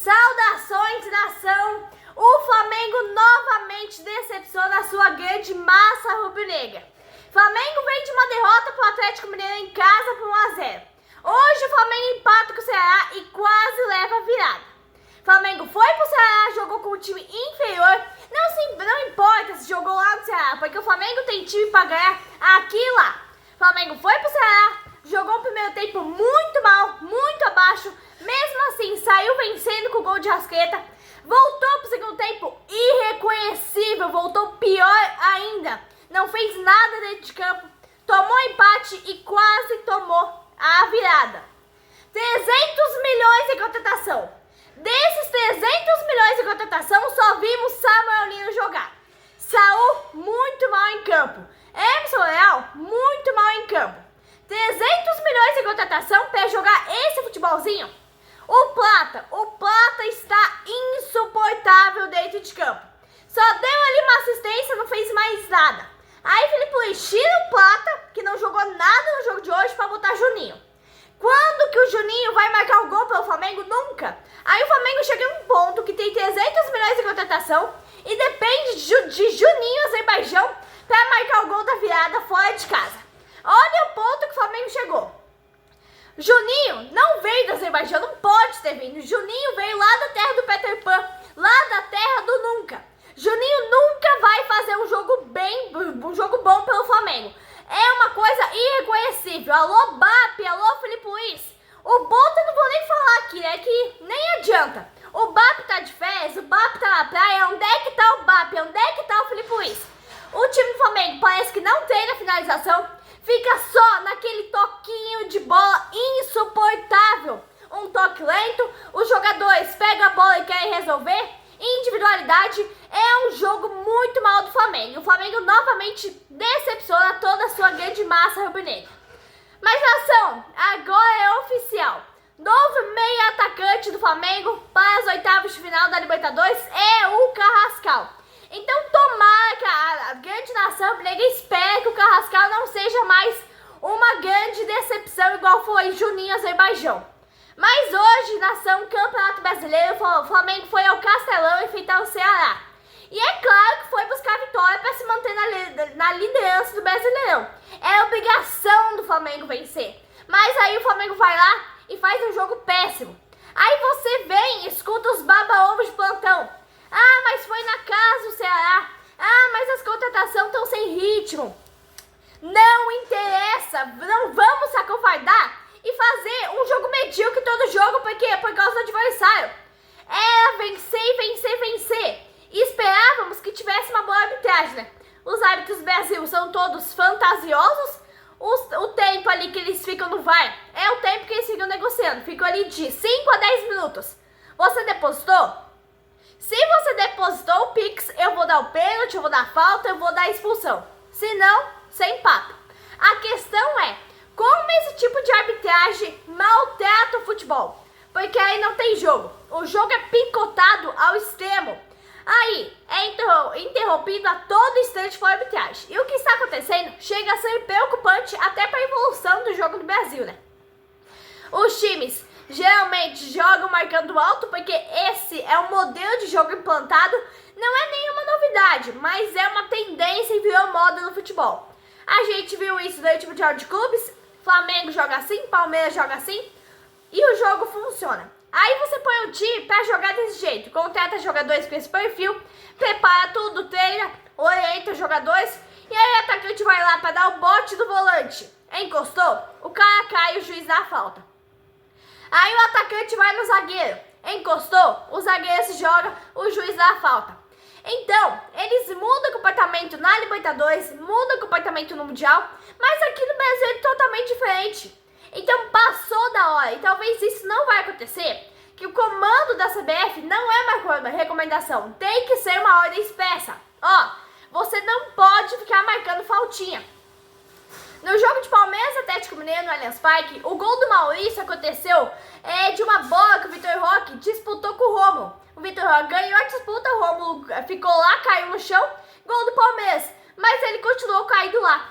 Saudações, nação! O Flamengo novamente decepciona a sua grande massa rubro-negra. Flamengo vem de uma derrota para o Atlético Mineiro em casa por 1-0. Hoje o Flamengo empata com o Ceará e quase leva a virada. Flamengo foi pro Ceará, jogou com um time inferior. Não importa se jogou lá no Ceará, porque o Flamengo tem time para ganhar aqui e lá. Flamengo foi pro Ceará, jogou o primeiro tempo muito mal, muito abaixo. Mesmo assim, saiu vencendo com o gol de Rascaeta. Voltou pro segundo tempo irreconhecível, voltou pior ainda. Não fez nada dentro de campo, tomou empate e quase tomou a virada. 300 milhões em contratação. Desses 300 milhões em contratação, só vimos Samuel Lino jogar. Saul, muito mal em campo. Emerson Leal, muito mal em campo. 300 milhões em contratação para jogar esse futebolzinho? O Plata está insuportável dentro de campo. Só deu ali uma assistência, não fez mais nada. Aí Felipe Luiz tira o Plata, que não jogou nada no jogo de hoje, para botar Juninho. Quando que o Juninho vai marcar o gol pelo Flamengo? Nunca. Aí o Flamengo chega em um ponto que tem 300 milhões em contratação e depende de Juninho Azerbaijão para marcar o gol da virada fora de casa. Olha o ponto que o Flamengo chegou. Juninho não veio do Azerbaijão, não pode ter vindo. Juninho veio lá da terra do Peter Pan, lá da terra do nunca. Juninho nunca vai fazer um jogo bom pelo Flamengo. É uma coisa irreconhecível. Alô, BAP, alô, Felipe Luiz. O Bota não vou nem falar aqui, né? Que nem adianta. O BAP tá de férias, o BAP tá na praia. Onde é que tá o BAP? Onde é que tá o Felipe Luiz? O time do Flamengo parece que não treina a finalização. Fica só naquele toquinho de bola insuportável. Um toque lento, os jogadores pegam a bola e querem resolver. Individualidade, é um jogo muito mal do Flamengo. O Flamengo novamente decepciona toda a sua grande massa rubro-negra. Mas, nação, agora é oficial. Novo meio atacante do Flamengo para as oitavas de final da Libertadores é o Carrascal. Então, tomara que a grande nação rubro-negra espere que o Carrascal não seja mais uma grande decepção igual foi Juninho Azerbaijão. Mas hoje, nação Campeonato Brasileiro, o Flamengo foi ao Castelão enfrentar o Ceará. E é claro que foi buscar vitória para se manter na liderança do Brasileirão. É obrigação do Flamengo vencer. Mas aí o Flamengo vai lá e faz um jogo péssimo. Aí você vem e escuta os baba-ovos de plantão. Ah, mas foi na casa do Ceará. Ah, mas as contratações estão sem ritmo. Não interessa, não vamos se acovardar e fazer um jogo medíocre todo jogo, porque por causa do adversário. Era vencer e vencer, vencer. E esperávamos que tivesse uma boa arbitragem, né? Os árbitros do Brasil são todos fantasiosos. O tempo ali que eles ficam no VAR é o tempo que eles ficam negociando. Ficam ali de 5 a 10 minutos. Você depositou? Se você depositou o Pix, eu vou dar o pênalti, eu vou dar a falta, eu vou dar a expulsão. Se não, sem papo. A questão é, como esse tipo de arbitragem maltrata o futebol? Porque aí não tem jogo. O jogo é picotado ao extremo. Aí é interrompido a todo instante por arbitragem. E o que está acontecendo chega a ser preocupante até para a evolução do jogo do Brasil, né? Os times geralmente jogam marcando alto porque esse é o modelo de jogo implantado. Não é nenhuma novidade, mas é uma tendência e virou moda no futebol. A gente viu isso durante o Mundial de Clubes. Flamengo joga assim, Palmeiras joga assim e o jogo funciona. Aí você põe o time para jogar desse jeito, contrata jogadores com esse perfil, prepara tudo, treina, orienta os jogadores e aí o atacante vai lá para dar o bote do volante. Encostou, o cara cai e o juiz dá a falta. Aí o atacante vai no zagueiro, encostou, o zagueiro se joga, o juiz dá a falta. Então, eles mudam o comportamento na Libertadores, mudam o comportamento no Mundial, mas aqui no Brasil é totalmente diferente. Então passou da hora, e talvez isso não vai acontecer, que o comando da CBF não é uma recomendação, tem que ser uma ordem expressa. Ó, você não pode ficar marcando faltinha. No jogo de Palmeiras e Atlético Mineiro no Allianz Parque, o gol do Maurício aconteceu de uma bola que o Vitor Roque disputou com o Rômulo. O Vitor Roque ganhou a disputa, o Rômulo ficou lá, caiu no chão, gol do Palmeiras, mas ele continuou caído lá.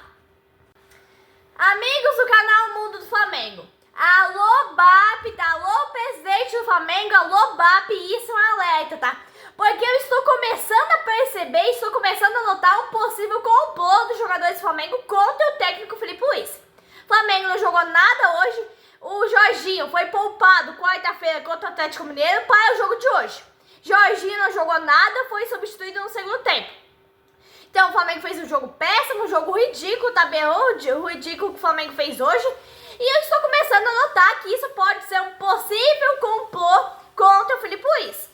Amigos do canal Mundo do Flamengo, Alô, BAP, tá? Alô, presidente do Flamengo, alô, BAP, isso é um alerta, tá? Porque eu estou começando a perceber, estou começando a notar um possível complô dos jogadores do Flamengo contra o técnico Filipe Luís. O Flamengo não jogou nada hoje, o Jorginho foi poupado quarta-feira contra o Atlético Mineiro para o jogo de hoje. Jorginho não jogou nada, foi substituído no segundo tempo. Então o Flamengo fez um jogo péssimo, um jogo ridículo, tá bem? O ridículo que o Flamengo fez hoje. E eu estou começando a notar que isso pode ser um possível complô contra o Filipe Luís.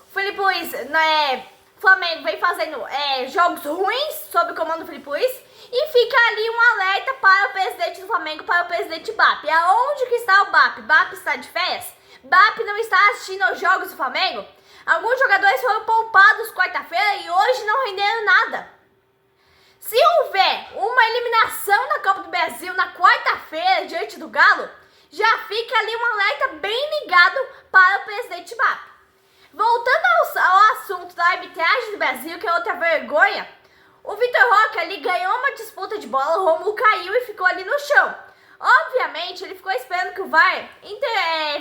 O Filipe Luís, o Flamengo vem fazendo jogos ruins sob o comando do Filipe Luís e fica ali um alerta para o presidente do Flamengo, para o presidente BAP. Aonde que está o BAP? BAP está de férias? BAP não está assistindo aos jogos do Flamengo? Alguns jogadores foram poupados quarta-feira e hoje não renderam nada. Se houver uma eliminação da Copa do Brasil na quarta-feira diante do Galo, já fica ali um alerta bem ligado para o presidente BAP. Voltando ao assunto da arbitragem do Brasil, que é outra vergonha, o Vitor Roque ali ganhou uma disputa de bola, o Rômulo caiu e ficou ali no chão. Obviamente, ele ficou esperando que o VAR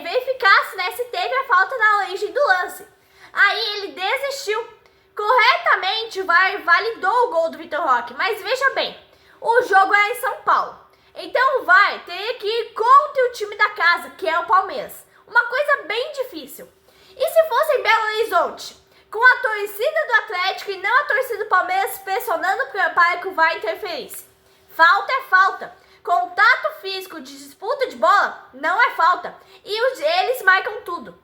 verificasse, se teve a falta na origem do lance. Aí ele desistiu. Corretamente, o VAR validou o gol do Vitor Roque, mas veja bem, o jogo é em São Paulo. Então o VAR teria que ir contra o time da casa, que é o Palmeiras. Uma coisa bem difícil. E se fosse em Belo Horizonte, com a torcida do Atlético e não a torcida do Palmeiras pressionando para que o VAR interferisse? Falta é falta. Contato físico de disputa de bola não é falta. E eles marcam tudo.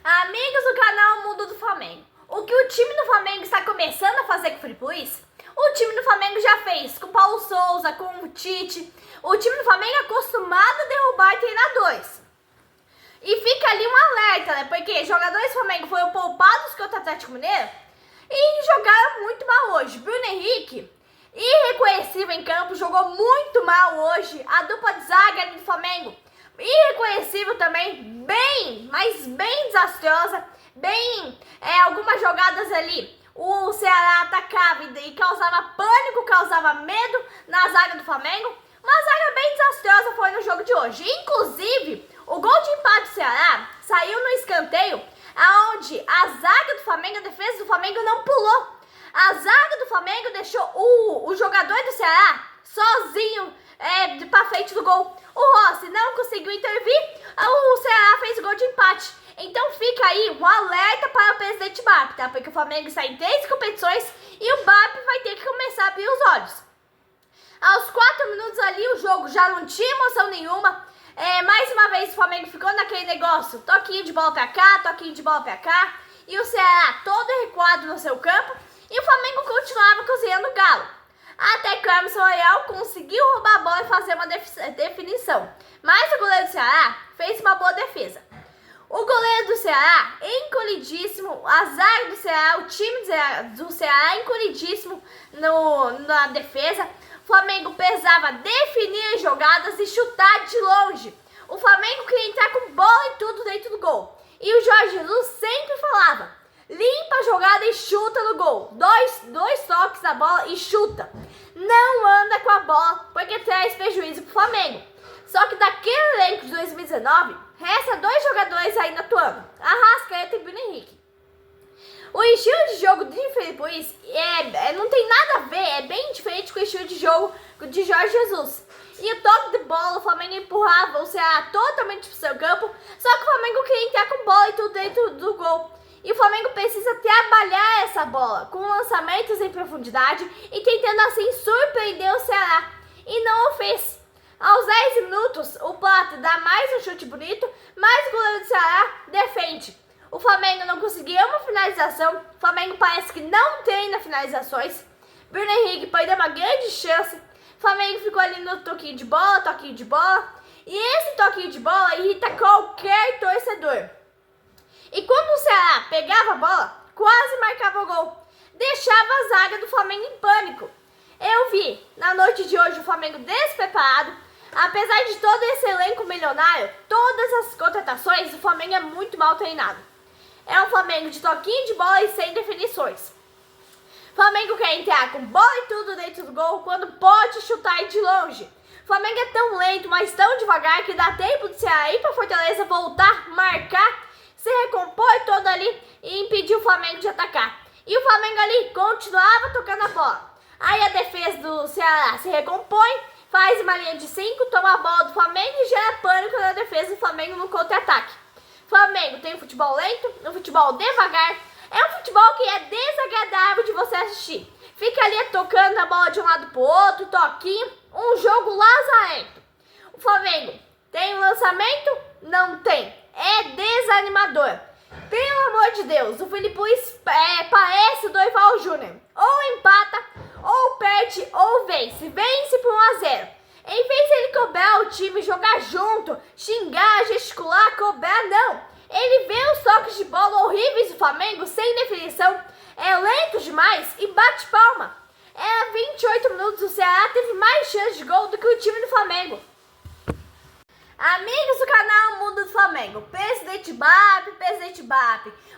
Amigos do canal Mundo do Flamengo, o que o time do Flamengo está começando a fazer com o Filipe Luís, o time do Flamengo já fez com o Paulo Souza, com o Tite. O time do Flamengo é acostumado a derrubar treinadores. E fica ali um alerta, porque jogadores do Flamengo foram poupados contra o Atlético Mineiro e jogaram muito mal hoje. Bruno Henrique, irreconhecível em campo, jogou muito mal hoje. A dupla de zaga ali do Flamengo, irreconhecível também, mas bem desastrosa. Algumas jogadas ali, o Ceará atacava e causava pânico, causava medo na zaga do Flamengo. Uma zaga bem desastrosa foi no jogo de hoje. Inclusive, o gol de empate do Ceará saiu no escanteio, aonde a zaga do Flamengo, a defesa do Flamengo não pulou. A zaga do Flamengo deixou o jogador do Ceará sozinho pra frente do gol. O Rossi não conseguiu intervir, o Ceará fez o gol de empate. Então fica aí um alerta para o presidente BAP, tá? Porque o Flamengo está em 3 competições e o BAP vai ter que começar a abrir os olhos. Aos 4 minutos ali o jogo já não tinha emoção nenhuma. Mais uma vez o Flamengo ficou naquele negócio, toquinho de bola pra cá, toquinho de bola pra cá. E o Ceará todo recuado no seu campo. E o Flamengo continuava cozinhando o Galo. Até que o Emerson Royal conseguiu roubar a bola e fazer uma definição. Mas o goleiro do Ceará fez uma boa defesa. O goleiro do Ceará, encolhidíssimo, a zaga do Ceará, o time do Ceará, encolhidíssimo na defesa. O Flamengo precisava definir as jogadas e chutar de longe. O Flamengo queria entrar com bola e tudo dentro do gol. E o Jorge Jesus sempre falava, limpa a jogada e chuta no gol. Dois toques na bola e chuta. Não anda com a bola, porque traz prejuízo pro Flamengo. Só que daquele elenco de 2019, resta 2 jogadores ainda atuando, Arrascaeta e Bruno Henrique. O estilo de jogo de Filipe Luís não tem nada a ver, é bem diferente com o estilo de jogo de Jorge Jesus. E o toque de bola, o Flamengo empurrava o Ceará totalmente pro seu campo, só que o Flamengo queria entrar com bola e tudo dentro do gol. E o Flamengo precisa trabalhar essa bola, com lançamentos em profundidade e tentando assim surpreender o Ceará. E não o fez. Aos 10 minutos, o Plata dá mais um chute bonito, mas o goleiro do Ceará defende. O Flamengo não conseguiu uma finalização, o Flamengo parece que não treina finalizações. Bruno Henrique perdeu uma grande chance, o Flamengo ficou ali no toquinho de bola. E esse toquinho de bola irrita qualquer torcedor. E quando o Ceará pegava a bola, quase marcava o gol. Deixava a zaga do Flamengo em pânico. Eu vi, na noite de hoje, o Flamengo despreparado. Apesar de todo esse elenco milionário, todas as contratações, o Flamengo é muito mal treinado. É um Flamengo de toquinho de bola e sem definições. O Flamengo quer entrar com bola e tudo dentro do gol quando pode chutar de longe. O Flamengo é tão lento, mas tão devagar que dá tempo do Ceará ir pra Fortaleza, voltar, marcar, se recompor todo ali e impedir o Flamengo de atacar. E o Flamengo ali continuava tocando a bola. Aí a defesa do Ceará se recompõe, faz uma linha de 5, toma a bola do Flamengo e gera pânico na defesa do Flamengo no contra-ataque. Flamengo tem um futebol lento, um futebol devagar. É um futebol que é desagradável de você assistir. Fica ali tocando a bola de um lado pro outro, toquinho, um jogo lazarento. O Flamengo tem um lançamento? Não tem. É desanimador. Pelo amor de Deus, o Filipe Luís parece o Dorival Júnior. Ou empata, ou perde, ou vence. Vence por 1-0. Em vez de ele cobrar o time, jogar junto, xingar, gesticular, cobrar, não. Ele vê os toques de bola horríveis do Flamengo, sem definição, é lento demais e bate palma. Era 28 minutos, o Ceará teve mais chance de gol do que o time do Flamengo. Amigos do canal Mundo do Flamengo, presidente BAP,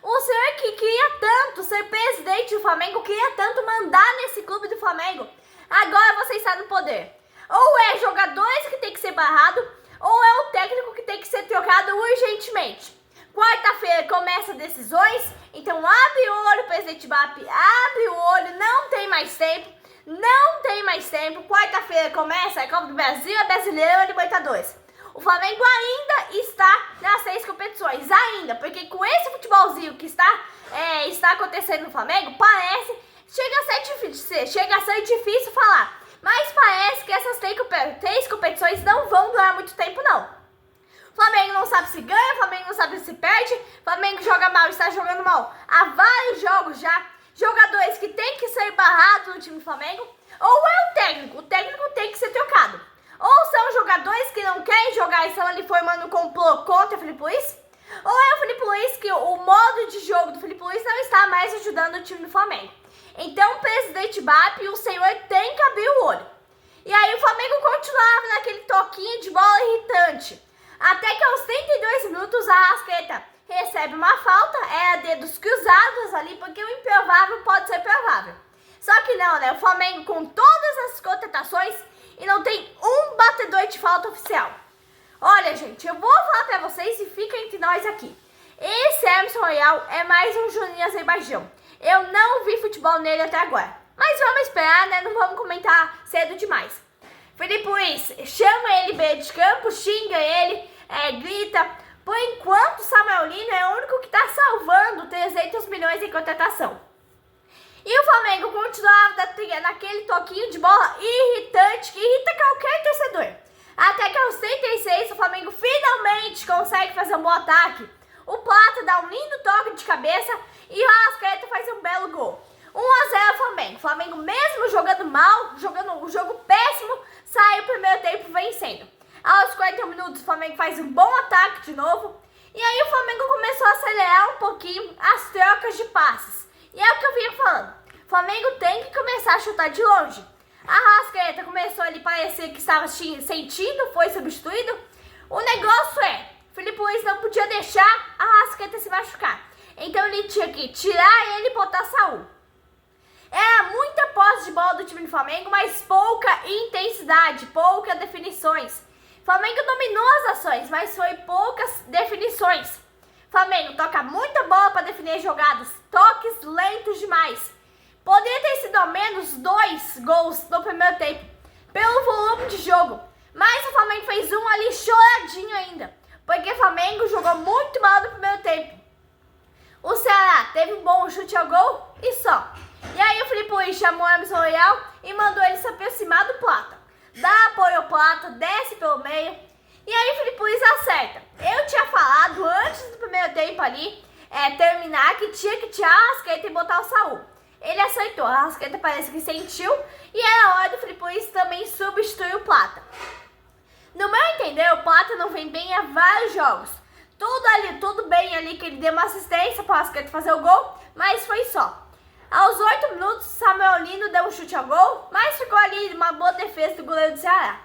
o senhor que queria tanto ser presidente do Flamengo, queria tanto mandar nesse clube do Flamengo, agora você está no poder. Ou é jogadores que tem que ser barrado, ou é o técnico que tem que ser trocado urgentemente. Quarta-feira começa decisões, então abre o olho, presidente BAP, abre o olho, não tem mais tempo, Quarta-feira começa a Copa do Brasil, a Brasileiro e a Libertadores. O Flamengo ainda está nas 6 competições, ainda, porque com esse futebolzinho que está acontecendo no Flamengo, chega a ser difícil falar, mas parece que essas 3 competições não vão durar muito tempo não. O Flamengo não sabe se ganha, o Flamengo não sabe se perde, o Flamengo joga mal, está jogando mal há vários jogos já, jogadores que tem que ser barrados no time do Flamengo, ou é o técnico tem que ser trocado. Ou são jogadores que não querem jogar e estão ali formando um complô contra o Filipe Luís, ou é o Filipe Luís que o modo de jogo do Filipe Luís não está mais ajudando o time do Flamengo. Então o presidente BAP e o senhor tem que abrir o olho. E aí o Flamengo continuava naquele toquinho de bola irritante. Até que aos 32 minutos a Arrascaeta recebe uma falta, é a dedos cruzados ali, porque o improvável pode ser provável. Só que não, né? O Flamengo com todas as contratações e não tem um batedor de falta oficial. Olha, gente, eu vou falar pra vocês e fica entre nós aqui. Esse Emerson Royal é mais um Juninho Azerbaijão. Eu não vi futebol nele até agora. Mas vamos esperar, né? Não vamos comentar cedo demais. Filipe Luís, chama ele bem de campo, xinga ele, grita. Por enquanto, Samuel Lino é o único que está salvando 300 milhões em contratação. E o Flamengo continuava naquele toquinho de bola irritante, que irrita qualquer torcedor. Até que aos 36, o Flamengo finalmente consegue fazer um bom ataque. O Plata dá um lindo toque de cabeça e o Arrascaeta faz um belo gol. 1-0 Flamengo. O Flamengo, mesmo jogando mal, jogando um jogo péssimo, sai o primeiro tempo vencendo. Aos 40 minutos, o Flamengo faz um bom ataque de novo. E aí o Flamengo começou a acelerar um pouquinho as trocas de passes. E é o que eu vinha falando. O Flamengo tem que começar a chutar de longe. A Arrascaeta começou ali a parecer que estava sentindo, foi substituído. O negócio Filipe Luís não podia deixar a Arrascaeta se machucar. Então ele tinha que tirar ele e botar Saúl. Era muita posse de bola do time do Flamengo, mas pouca intensidade, poucas definições. O Flamengo dominou as ações, mas foi poucas definições. O Flamengo toca muita bola para definir jogadas, toques lentos demais. Poderia ter sido ao menos 2 gols no primeiro tempo, pelo volume de jogo. Mas o Flamengo fez um ali choradinho ainda, porque o Flamengo jogou muito mal no primeiro tempo. O Ceará teve um bom chute ao gol e só. E aí o Filipe Luís chamou o Emerson Royal e mandou ele se aproximar do Plata. Dá apoio ao Plata, desce pelo meio. E aí o Filipe Luís acerta. Eu tinha falado antes do primeiro tempo ali, terminar, que tinha que tirar a Arrascaeta e botar o Saúl. Ele aceitou, a Arrascaeta parece que sentiu e era hora do Filipe Luís também substituir o Plata. No meu entender, o Plata não vem bem há vários jogos. Tudo bem ali que ele deu uma assistência para o Arrascaeta fazer o gol, mas foi só. Aos 8 minutos, Samuel Lino deu um chute ao gol, mas ficou ali uma boa defesa do goleiro do Ceará.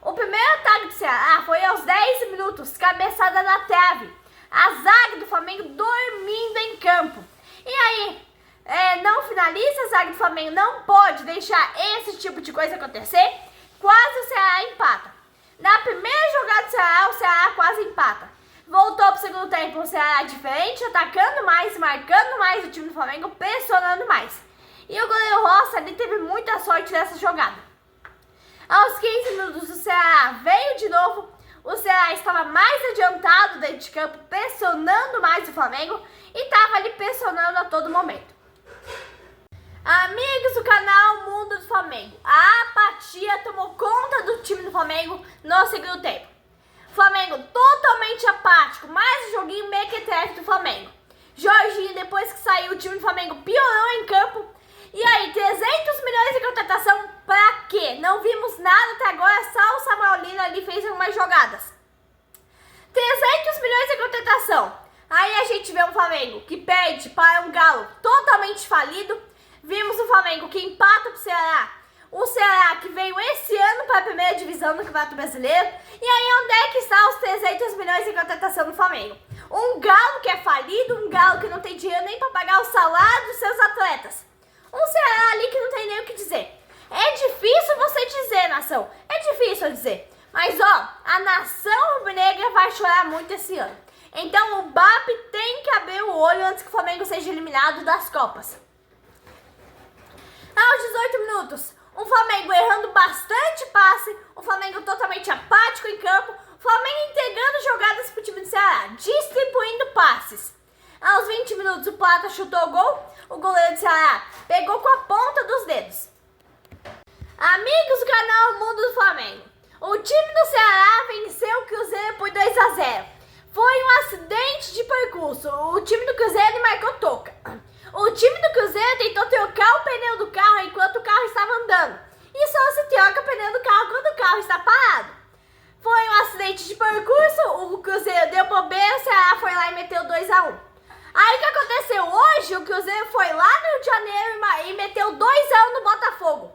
O primeiro ataque do Ceará foi aos 10 minutos, cabeçada na trave. A zaga do Flamengo dormindo em campo. E aí, não finaliza, a zaga do Flamengo não pode deixar esse tipo de coisa acontecer. quase o Ceará empata. Na primeira jogada do Ceará, o Ceará quase empata. Voltou pro segundo tempo, o Ceará diferente, atacando mais, marcando mais o time do Flamengo, pressionando mais. E o goleiro Rossi ali teve muita sorte nessa jogada. Aos 15 minutos, o Ceará veio de novo. O Ceará estava mais adiantado dentro de campo, pressionando mais o Flamengo e estava ali pressionando a todo momento. Amigos do canal Mundo do Flamengo, a apatia tomou conta do time do Flamengo no segundo tempo. Flamengo totalmente apático, mais um joguinho mequetrefe do Flamengo. Jorginho, depois que saiu, o time do Flamengo piorou em campo. E aí, 300 milhões de contratação pra quê? Não vimos nada até agora, só o Samuel Lino ali fez algumas jogadas. 300 milhões de contratação. Aí a gente vê um Flamengo que perde para um Galo totalmente falido. Vimos o Flamengo que empata pro Ceará. O Ceará que veio esse ano para a primeira divisão do Campeonato Brasileiro. E aí onde é que está os 300 milhões de contratação do Flamengo? Um Galo que é falido, um Galo que não tem dinheiro nem para pagar o salário dos seus atletas. Um Ceará ali que não tem nem o que dizer. É difícil você dizer, nação. É difícil dizer. Mas ó, a nação rubro-negra vai chorar muito esse ano. Então o BAP tem que abrir o olho antes que o Flamengo seja eliminado das Copas. Aos 18 minutos, o Flamengo errando bastante passe, o Flamengo totalmente apático em campo, o Flamengo entregando jogadas pro time do Ceará, distribuindo passes. Aos 20 minutos, o Plata chutou o gol, o goleiro do Ceará pegou com a ponta dos dedos. Amigos do canal Mundo do Flamengo, o time do Ceará venceu o Cruzeiro por 2-0. Foi um acidente de percurso, o time do Cruzeiro marcou toca. O time do Cruzeiro tentou trocar o pneu do carro enquanto o carro estava andando. E só se troca o pneu do carro quando o carro está parado. Foi um acidente de percurso, o Cruzeiro deu bobeira, o Ceará foi lá e meteu 2-1. Aí o que aconteceu hoje? O Cruzeiro foi lá no Rio de Janeiro e meteu 2-1 no Botafogo.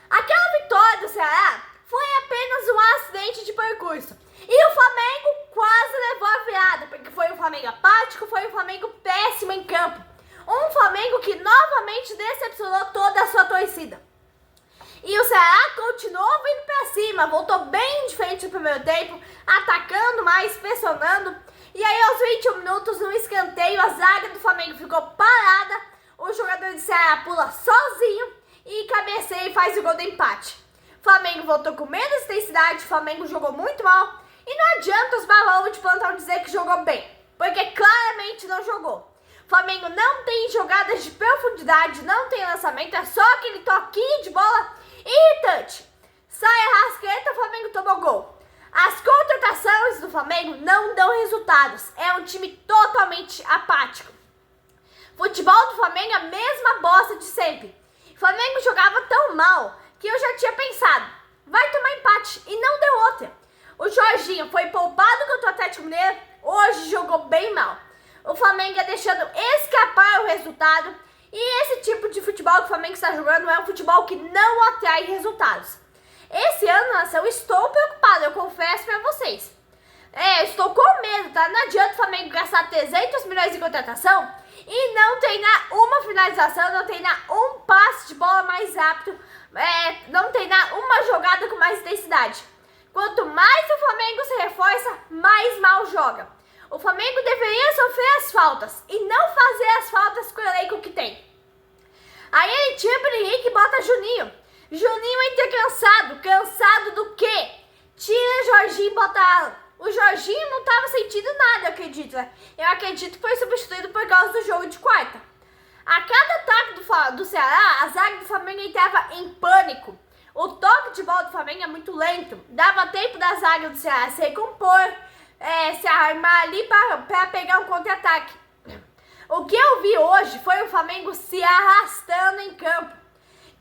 Aquela vitória do Ceará foi apenas um acidente de percurso. E o Flamengo quase levou a virada, porque foi um Flamengo apático, foi um Flamengo péssimo em campo. Um Flamengo que novamente decepcionou toda a sua torcida. E o Ceará continuou vindo pra cima, voltou bem diferente no primeiro tempo, atacando mais, pressionando. E aí aos 21 minutos, no escanteio, a zaga do Flamengo ficou parada. O jogador do Ceará pula sozinho e cabeceia e faz o gol do empate. O Flamengo voltou com menos intensidade, o Flamengo jogou muito mal. E não adianta os balões de plantão dizer que jogou bem, porque claramente não jogou. O Flamengo não tem jogadas de profundidade, não tem lançamento, é só aquele toquinho de bola irritante. Sai a Rascaeta, o Flamengo tomou gol. As contratações do Flamengo não dão resultados, é um time totalmente apático. Futebol do Flamengo é a mesma bosta de sempre. O Flamengo jogava tão mal que eu já tinha pensado, vai tomar empate, e não deu outra. O Jorginho foi poupado contra o Atlético Mineiro, hoje jogou bem mal. O Flamengo é deixando escapar o resultado. E esse tipo de futebol que o Flamengo está jogando é um futebol que não atrai resultados. Esse ano, nação, eu estou preocupado, eu confesso para vocês. Eu estou com medo, tá? Não adianta o Flamengo gastar 300 milhões de contratação e não treinar uma finalização, não treinar um passe de bola mais rápido, não treinar uma jogada com mais intensidade. Quanto mais o Flamengo se reforça, mais mal joga. O Flamengo deveria sofrer as faltas e não fazer as faltas com o elenco que tem. Aí ele tira o Henrique e bota Juninho. Juninho entra cansado. Cansado do quê? Tira Jorginho e bota Alan. O Jorginho não estava sentindo nada, eu acredito. Eu acredito que foi substituído por causa do jogo de quarta. A cada ataque do Ceará, a zaga do Flamengo entrava em pânico. O toque de bola do Flamengo é muito lento. Dava tempo da zaga do Ceará se recompor, se armar ali para pegar um contra-ataque. O que eu vi hoje foi o Flamengo se arrastando em campo.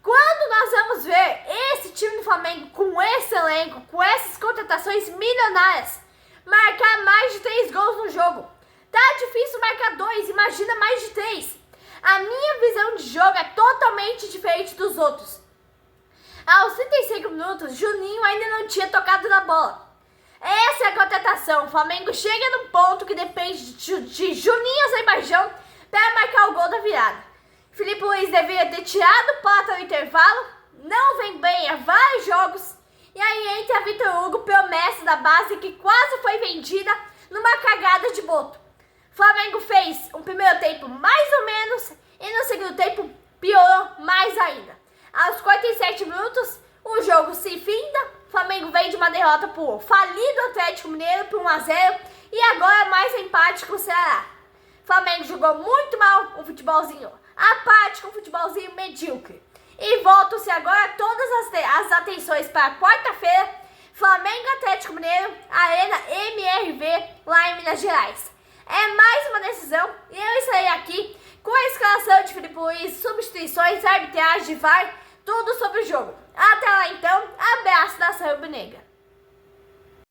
Quando nós vamos ver esse time do Flamengo com esse elenco, com essas contratações milionárias, marcar mais de 3 gols no jogo? Tá difícil marcar 2, imagina mais de 3. A minha visão de jogo é totalmente diferente dos outros. Aos 35 minutos, Juninho ainda não tinha tocado na bola. Essa é a contratação. O Flamengo chega no ponto que depende de Juninho Azerbaijão para marcar o gol da virada. Filipe Luís deveria ter tirado o Plata no intervalo. Não vem bem há vários jogos. E aí entra Vitor Hugo, promessa da base, que quase foi vendida numa cagada de boto. Flamengo fez um primeiro tempo mais ou menos e no segundo tempo piorou mais ainda. Aos 47 minutos, o jogo se finda. Flamengo vem de uma derrota por falido Atlético Mineiro por 1-0 e agora mais empate com o Ceará. Flamengo jogou muito mal, um futebolzinho apático, um futebolzinho medíocre. E voltam-se agora todas as atenções para quarta-feira, Flamengo Atlético Mineiro, Arena MRV, lá em Minas Gerais. É mais uma decisão e eu estarei aqui com a escalação de Filipe Luiz, substituições, arbitragem, VAR, tudo sobre o jogo. Até lá então, abraço da Nação Rubro-Negra.